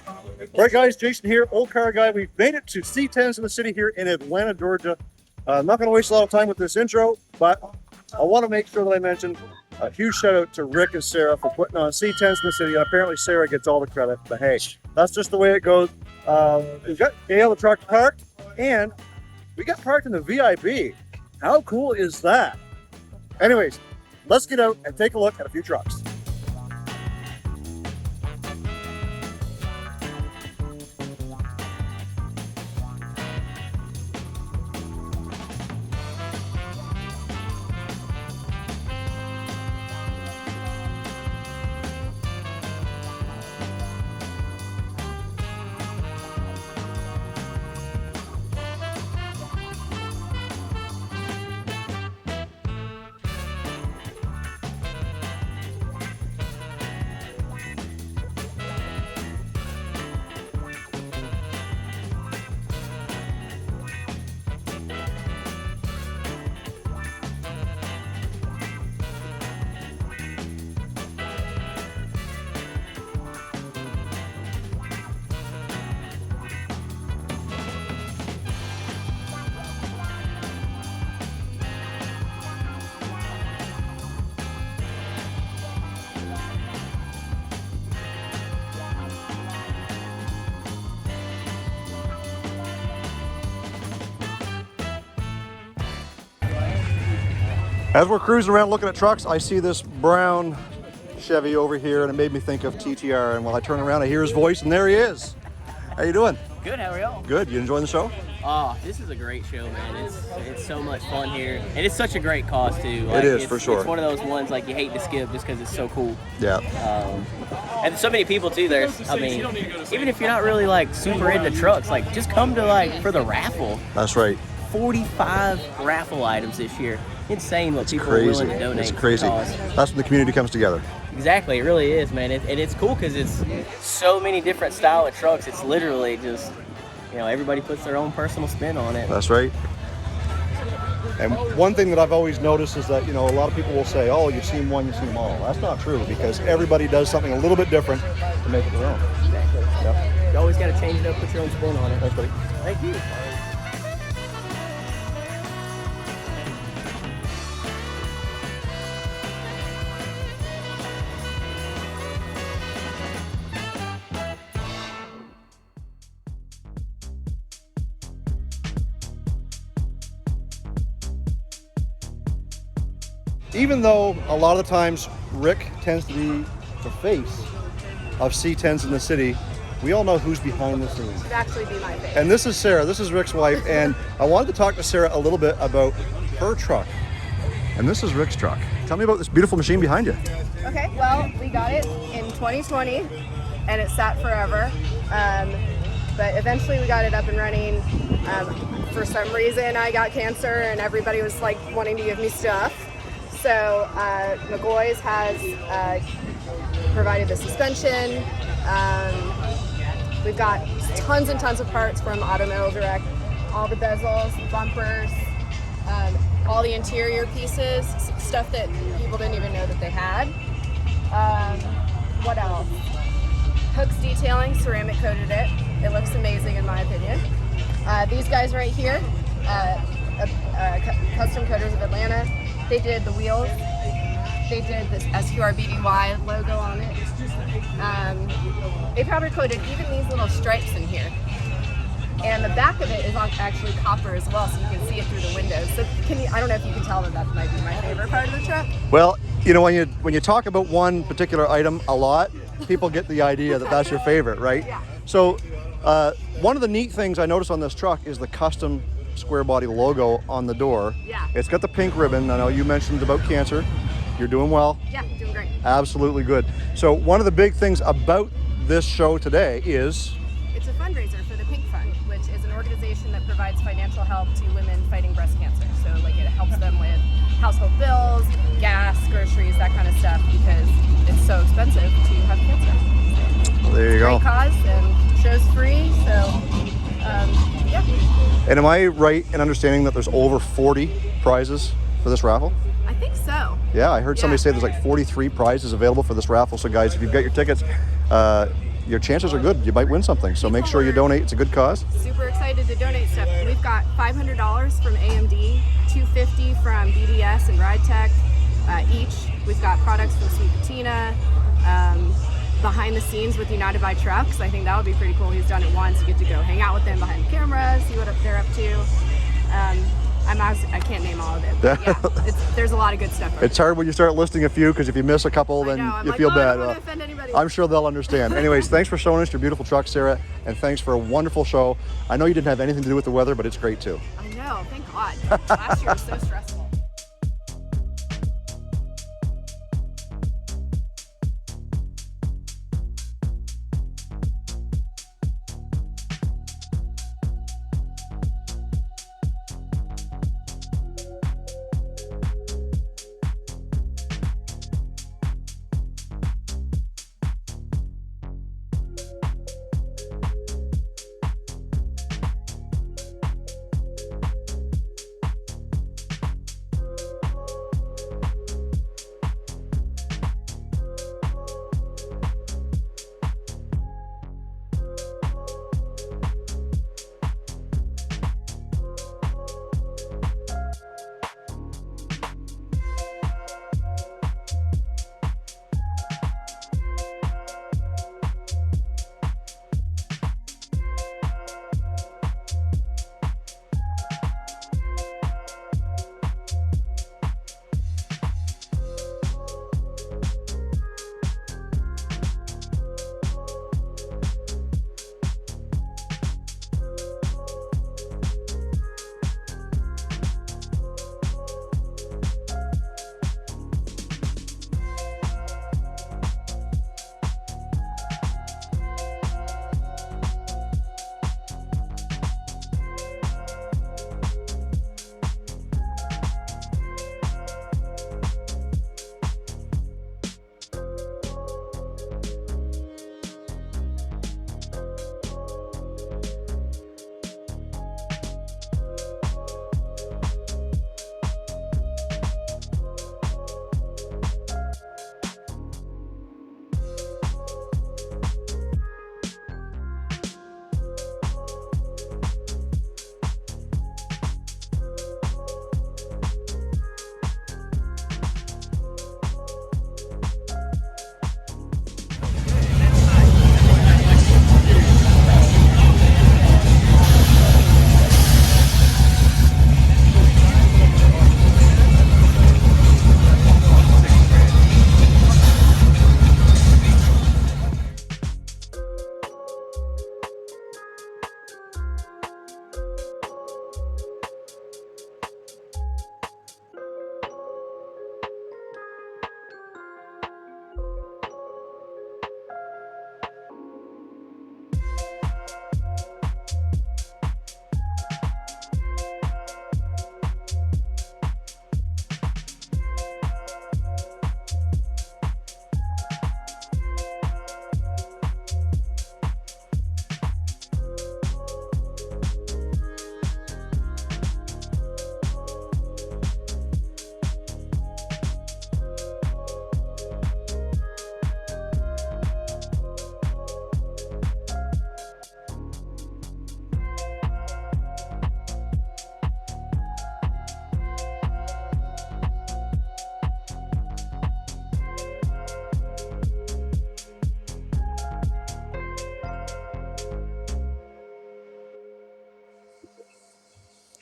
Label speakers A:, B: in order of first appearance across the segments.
A: All right, guys, Jason here, Olde Carr Guy. We've made it to C10's in the city here in Atlanta, Georgia. I'm not going to waste a lot of time with this intro, but I want to make sure that I mention a huge shout out to Rick and Sarah for putting on C10's in the city. And apparently Sarah gets all the credit, but hey, that's just the way it goes. We've got Gail the truck parked, and we got parked in the VIP. How cool is that? Anyways, let's get out and take a look at a few trucks. As we're cruising around looking at trucks, I see this brown Chevy over here, and it made me think of TTR. And when I turn around, I hear his voice, and there he is. How you doing?
B: Good, how are y'all?
A: Good. You enjoying the show?
B: Oh, this is a great show, man. It's so much fun here. And it's such a great cause, too. Like,
A: it is, for sure.
B: It's one of those ones, like, you hate to skip just because it's so cool.
A: Yeah.
B: And so many people, too. I mean, even if you're not really, like, super into trucks, like, just come to, like, for the raffle.
A: That's right.
B: 45 raffle items this year. Insane what people are willing to donate.
A: It's crazy. That's when the community comes together.
B: Exactly, it really is, man. And it's cool because it's so many different style of trucks. It's literally just, you know, everybody puts their own personal spin on it.
A: That's right. And one thing that I've always noticed is that, you know, a lot of people will say, oh, you've seen one, you've seen them all. That's not true, because everybody does something a little bit different to make it their own.
B: Exactly.
A: Yep.
B: You always got to change it up, put your own spin on it.
A: Thanks, buddy.
B: Thank you.
A: Even though a lot of the times Rick tends to be the face of C10's in the city, we all know who's behind the scenes.
C: It'd actually be my face.
A: And this is Sarah, this is Rick's wife, and I wanted to talk to Sarah a little bit about her truck. And this is Rick's truck. Tell me about this beautiful machine behind you.
C: Okay, well, we got it in 2020, and it sat forever. But eventually we got it up and running. For some reason, I got cancer, and everybody was like wanting to give me stuff. So McGoy's has provided the suspension. We've got tons and tons of parts from Automail Direct. All the bezels, bumpers, all the interior pieces, stuff that people didn't even know that they had. What else? Hooks detailing, ceramic coated it. It looks amazing in my opinion. These guys right here, Custom Coaters of Atlanta. They did the wheels. They did this SQRBDY logo on it. They powder coated even these little stripes in here. And the back of it is actually copper as well, so you can see it through the windows. So I don't know if you can tell that might be my favorite part of the truck.
A: Well, you know, when you talk about one particular item a lot, people get the idea that that's your favorite, right?
C: Yeah.
A: So one of the neat things I noticed on this truck is the custom square body logo on the door.
C: Yeah.
A: It's got the pink ribbon. I know you mentioned about cancer. You're doing well.
C: Yeah, doing great.
A: Absolutely good. So one of the big things about this show today is...
C: It's a fundraiser for the Pink Fund, which is an organization that provides financial help to women fighting breast cancer. So like it helps them with household bills, gas, groceries, that kind of stuff, because it's so expensive to have cancer.
A: Well, there you go.
C: Great cause, and show's free, so yeah.
A: And am I right in understanding that there's over 40 prizes for this raffle?
C: I think so.
A: Yeah, I heard somebody say there's like 43 prizes available for this raffle. So guys, if you've got your tickets, your chances are good. You might win something. So make sure you donate. It's a good cause.
C: Super excited to donate stuff. We've got $500 from AMD, $250 from BDS and Ride Tech each. We've got products from Sweet Patina, behind the scenes with United by Trucks. I think that would be pretty cool. He's done it once. You get to go hang out with them behind the camera, see what they're up to. I can't name all of it, but yeah, there's a lot of good stuff.
A: It's hard when you start listing a few, because if you miss a couple, then you feel bad.
C: I don't want to offend anybody.
A: I'm sure they'll understand. Anyways, thanks for showing us your beautiful truck, Sarah, and thanks for a wonderful show. I know you didn't have anything to do with the weather, but it's great too.
C: I know, thank God. Last year was so stressful.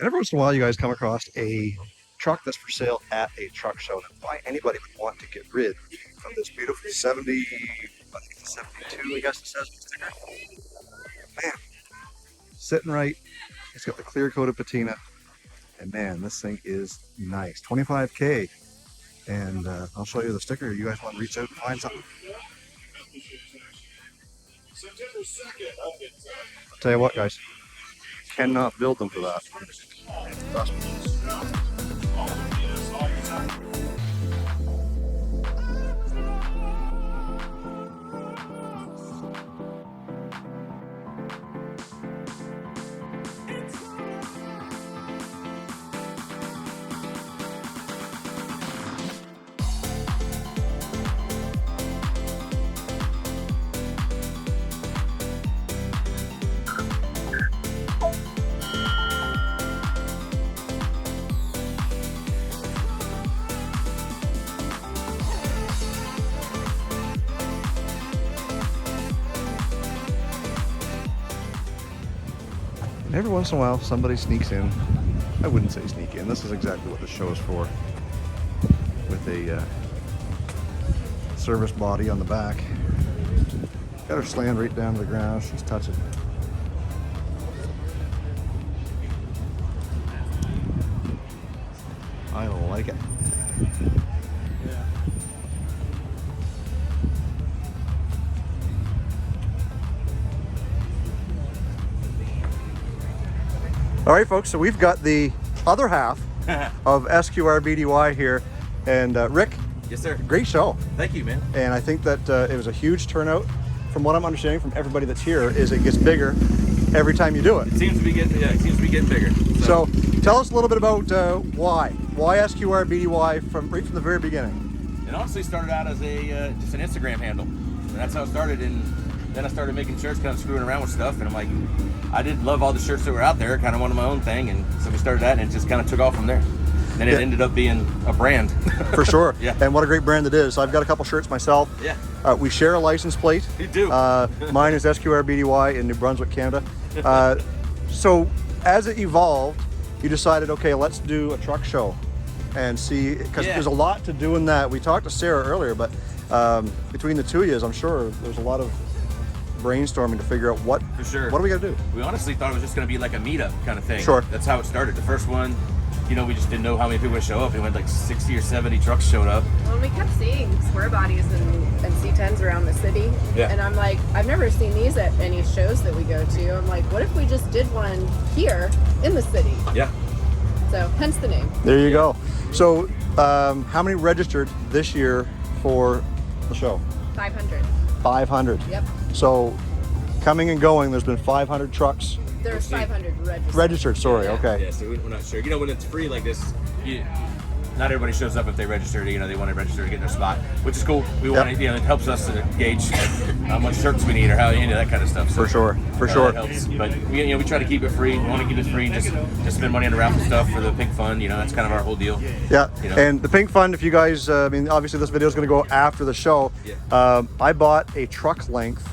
A: And every once in a while, you guys come across a truck that's for sale at a truck show. And why anybody would want to get rid of this beautiful 70, I think it's a 72, I guess it says, sticker. Man, sitting right. It's got the clear coated patina. And man, this thing is nice. 25K. And I'll show you the sticker. You guys want to reach out and find something? I'll tell you what, guys. Cannot build them for that. Trust me. Every once in a while, somebody sneaks in. I wouldn't say sneak in. This is exactly what the show is for. With a service body on the back. Got her slammed right down to the ground. She's touching. I like it. All right, folks, so we've got the other half of SQR-BDY here. And Rick,
D: yes, sir.
A: Great show.
D: Thank you, man.
A: And I think that it was a huge turnout. From what I'm understanding from everybody that's here, is it gets bigger every time you do it.
D: It seems to be getting, it seems to be getting bigger.
A: So tell us a little bit about why SQR-BDY right from the very beginning.
D: It honestly started out as a just an Instagram handle, and that's how it started. And then I started making shirts, kind of screwing around with stuff, and I'm like, I did love all the shirts that were out there, kind of wanted my own thing, and so we started that, and it just kind of took off from there. Then it ended up being a brand.
A: For sure.
D: Yeah.
A: And what a great brand it is. I've got a couple shirts myself.
D: Yeah.
A: We share a license plate.
D: You do.
A: Mine is SQR-BDY in New Brunswick, Canada. So as it evolved, you decided, okay, let's do a truck show and see, because there's a lot to do in that. We talked to Sarah earlier, but between the two of you, I'm sure there's a lot of brainstorming to figure out what do we got to do.
D: We honestly thought it was just going to be like a meetup kind of thing.
A: Sure.
D: That's how it started. The first one, you know, we just didn't know how many people would show up. It went like 60 or 70 trucks showed up.
C: Well, we kept seeing square bodies and C10's around the city.
D: Yeah.
C: And I'm like, I've never seen these at any shows that we go to. I'm like, what if we just did one here in the city?
D: Yeah.
C: So hence the name.
A: There you go. So how many registered this year for the show?
C: 500.
A: 500.
C: Yep.
A: So coming and going, there's been 500 trucks
C: There's 500 registered.
A: registered. Sorry.
D: Yeah.
A: Okay.
D: Yeah, so we're not sure. You know, when it's free like this, not everybody shows up if they register. You know, they want to register to get their spot, which is cool. We want to, you know, it helps us to gauge how much shirts we need or how, you know, that kind of stuff. So,
A: For sure.
D: It helps. But we try to keep it free. We want to keep it free. Just spend money on the raffle stuff for the pink fund. You know, that's kind of our whole deal.
A: Yeah.
D: You know?
A: And the pink fund, if you guys, I mean, obviously this video is going to go after the show.
D: Yeah.
A: I bought a truck length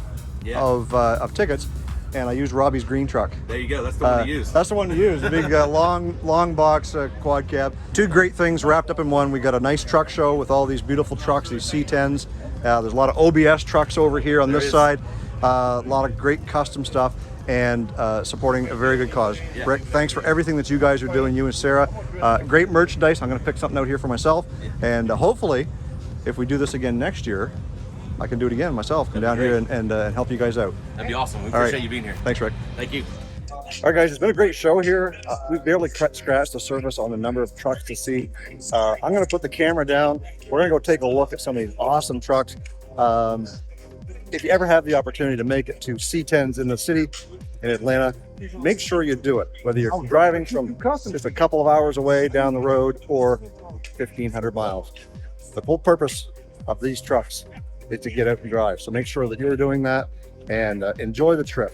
A: of tickets, and I used Robbie's green truck.
D: There you go. That's the one to use.
A: That's the one to use. A big long box quad cab. Two great things wrapped up in one. We got a nice truck show with all these beautiful trucks, these C10's. There's a lot of OBS trucks over here on this side. A lot of great custom stuff, and supporting a very good cause.
D: Yeah.
A: Rick, thanks for everything that you guys are doing, you and Sarah. Great merchandise. I'm going to pick something out here for myself, and hopefully, if we do this again next year, I can do it again myself. Come down here and help you guys out.
D: That'd be awesome. We appreciate you being here.
A: Thanks, Rick.
D: Thank you.
A: All right, guys, it's been a great show here. We've barely scratched the surface on the number of trucks to see. I'm going to put the camera down. We're going to go take a look at some of these awesome trucks. If you ever have the opportunity to make it to C10's in the city in Atlanta, make sure you do it. Whether you're driving from just a couple of hours away down the road or 1,500 miles. The whole purpose of these trucks is to get out and drive. So make sure that you're doing that and enjoy the trip.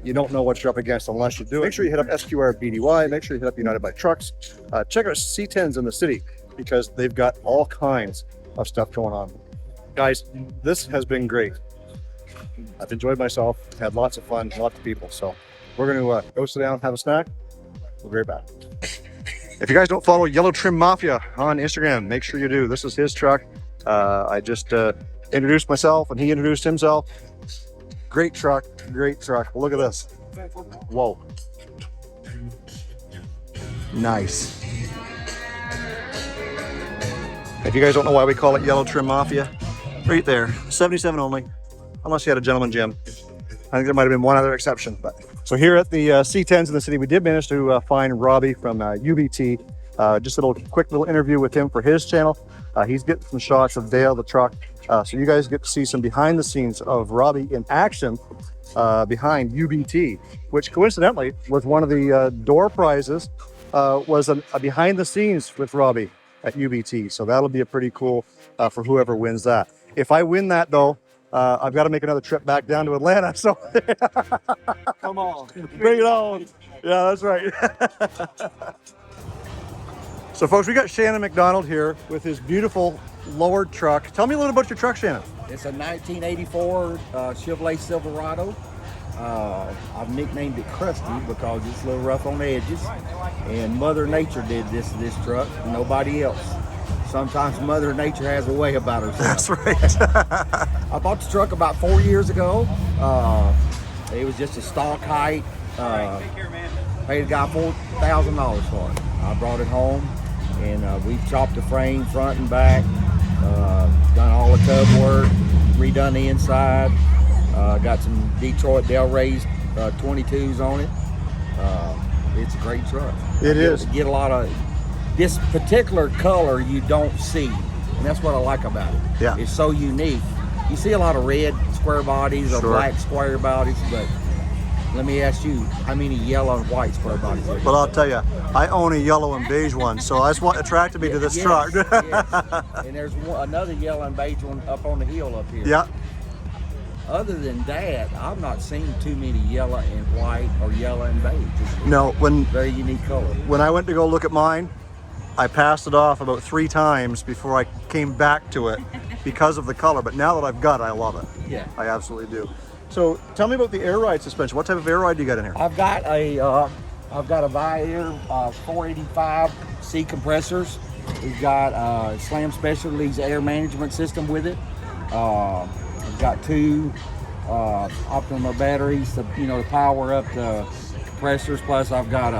A: You don't know what you're up against unless you do it. Make sure you hit up SQR-BDY. Make sure you hit up United by Trucks. Check out C10's in the city because they've got all kinds of stuff going on. Guys, this has been great. I've enjoyed myself, had lots of fun, lots of people. So we're going to go sit down, have a snack. We'll be right back. If you guys don't follow Yellow Trim Mafia on Instagram, make sure you do. This is his truck. I just introduced myself and he introduced himself. Great truck, great truck. Look at this. Whoa. Nice. If you guys don't know why we call it Yellow Trim Mafia, right there, 77 only, unless you had a gentleman Jim. I think there might have been one other exception. But so here at the C10's in the city, we did manage to find Robbie from UBT. Just a quick little interview with him for his channel. He's getting some shots of Dale, the truck. So you guys get to see some behind the scenes of Robbie in action behind UBT, which coincidentally was one of the door prizes, was a behind the scenes with Robbie at UBT. So that'll be a pretty cool for whoever wins that. If I win that though, I've got to make another trip back down to Atlanta. So come on, bring it on. Yeah, that's right. So folks, we got Shannon McDonald here with his beautiful lowered truck. Tell me a little about your truck, Shannon.
E: It's a 1984 Chevrolet Silverado. I've nicknamed it Krusty because it's a little rough on the edges. And Mother Nature did this truck, nobody else. Sometimes Mother Nature has a way about herself.
A: That's right.
E: I bought the truck about 4 years ago. It was just a stock height. Paid a guy $4,000 for it. I brought it home, and we chopped the frame front and back, done all the tub work, redone the inside, got some Detroit Del Rey's 22s on it. It's a great truck.
A: It is.
E: Get a lot of this particular color you don't see, and that's what I like about it.
A: Yeah.
E: It's so unique. You see a lot of red square bodies or
A: Sure.
E: black square bodies, but let me ask you, how many yellow and white square bodies are there?
A: Well, I'll tell you, I own a yellow and beige one, so that's what attracted me to this
E: Yes,
A: truck.
E: yes. And there's another yellow and beige one up on the hill up here.
A: Yeah.
E: Other than that, I've not seen too many yellow and white or yellow and beige. It's
A: No, when
E: very unique color.
A: I went to go look at mine, I passed it off about 3 times before I came back to it because of the color. But now that I've got it, I love it.
E: Yeah.
A: I absolutely do. So tell me about the air ride suspension. What type of air ride do you got in here?
E: I've got a Viair 485 C compressors. We've got Slam Specialties air management system with it. We've got 2 optimal batteries to to power up the compressors. Plus, I've got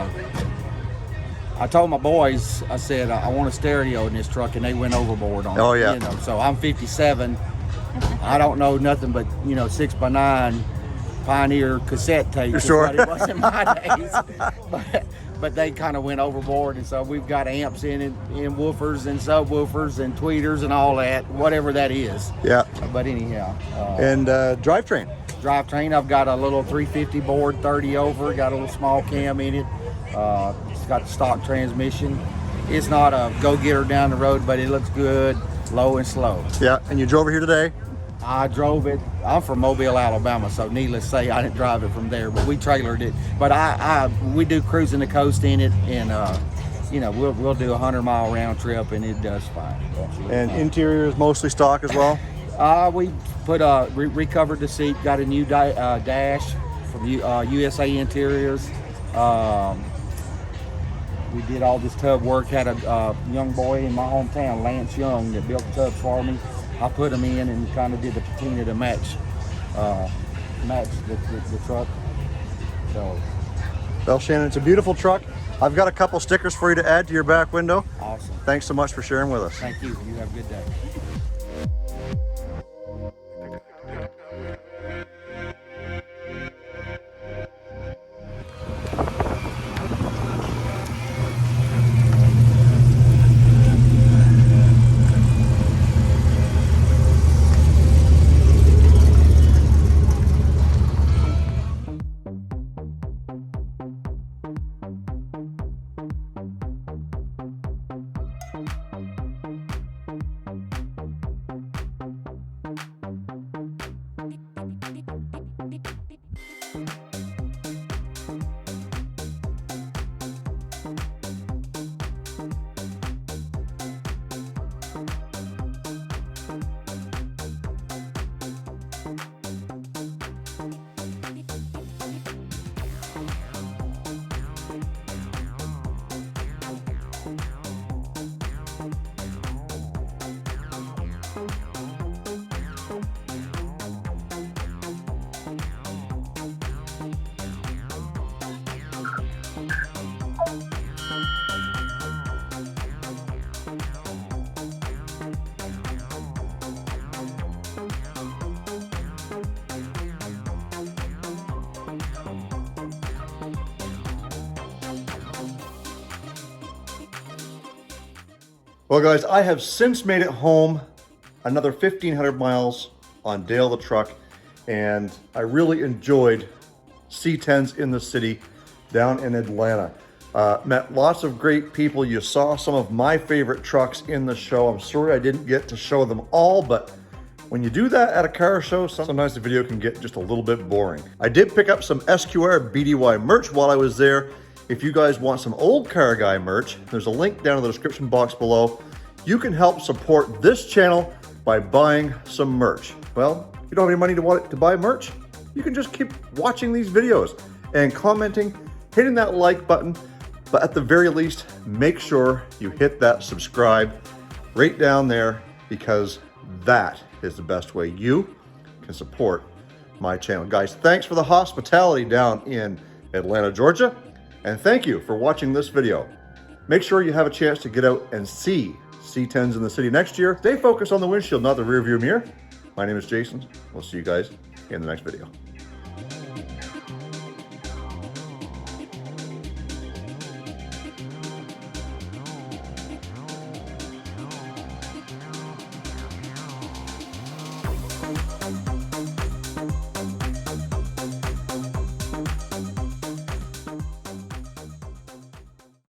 E: I told my boys, I said I want a stereo in this truck, and they went overboard on it.
A: Oh, yeah.
E: So I'm 57. I don't know nothing but 6x9 Pioneer cassette tapes.
A: Sure.
E: Is what it was in my days. But they kind of went overboard, and so we've got amps in it, and woofers and subwoofers and tweeters and all that, whatever that is.
A: Yeah.
E: But anyhow.
A: And drivetrain.
E: Drivetrain, I've got a little 350 board, 30 over, got a little small cam in it. It's got the stock transmission. It's not a go-getter down the road, but it looks good, low and slow.
A: Yeah. And you drove it here today?
E: I drove it. I'm from Mobile, Alabama, so needless to say, I didn't drive it from there, but we trailered it. But we do cruising the coast in it, and we'll do a 100-mile round trip, and it does fine.
A: And interior is mostly stock as well?
E: We put recovered the seat, got a new dash from USA Interiors. We did all this tub work. Had a young boy in my hometown, Lance Young, that built the tubs for me. I put them in and kind of did the patina to match the truck. So,
A: Well, Shannon, it's a beautiful truck. I've got a couple stickers for you to add to your back window.
E: awesome.
A: Thanks so much for sharing with us.
E: Thank you. You have a good day.
A: Well, guys, I have since made it home, another 1,500 miles on Dale the truck, and I really enjoyed C10's in the city down in Atlanta. Met lots of great people. You saw some of my favorite trucks in the show. I'm sorry I didn't get to show them all, but when you do that at a car show, sometimes the video can get just a little bit boring. I did pick up some SQR BDY merch while I was there. If you guys want some Olde Carr Guy merch, there's a link down in the description box below. You can help support this channel by buying some merch. Well, if you don't have any money to buy merch, you can just keep watching these videos and commenting, hitting that like button. But at the very least, make sure you hit that subscribe right down there, because that is the best way you can support my channel. Guys, thanks for the hospitality down in Atlanta, Georgia. And thank you for watching this video. Make sure you have a chance to get out and see C10's in the city next year. Stay focused on the windshield, not the rear view mirror. My name is Jason. We'll see you guys in the next video.